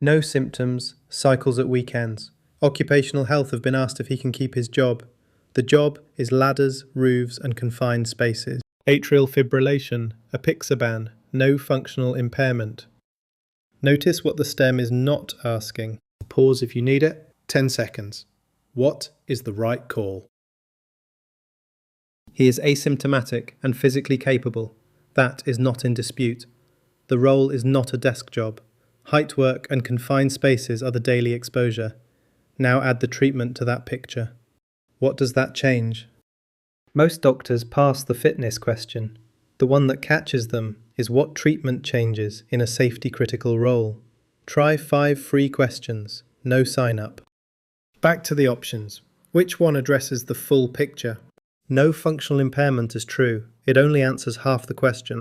No symptoms, cycles at weekends. Occupational health have been asked if he can keep his job. The job is ladders, roofs and confined spaces. Atrial fibrillation, apixaban, no functional impairment. Notice what the STEM is not asking. Pause if you need it. 10 seconds. What is the right call? He is asymptomatic and physically capable. That is not in dispute. The role is not a desk job. Height work and confined spaces are the daily exposure. Now add the treatment to that picture. What does that change? Most doctors pass the fitness question. The one that catches them is what treatment changes in a safety-critical role. Try 5 free questions. No sign-up. Back to the options. Which one addresses the full picture? No functional impairment is true. It only answers half the question.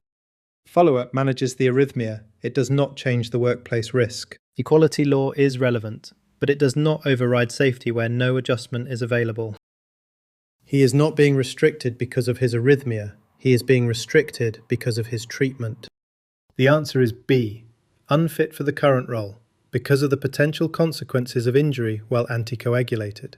Follow-up manages the arrhythmia. It does not change the workplace risk. Equality law is relevant, but it does not override safety where no adjustment is available. He is not being restricted because of his arrhythmia. He is being restricted because of his treatment. The answer is B. Unfit for the current role, because of the potential consequences of injury while anticoagulated.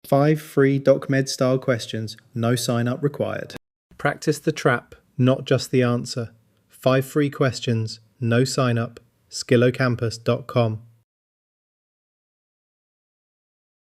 5 free DOccMed-style questions, no sign-up required. Practice the trap, not just the answer. 5 free questions, no sign-up, Skillocampus.com.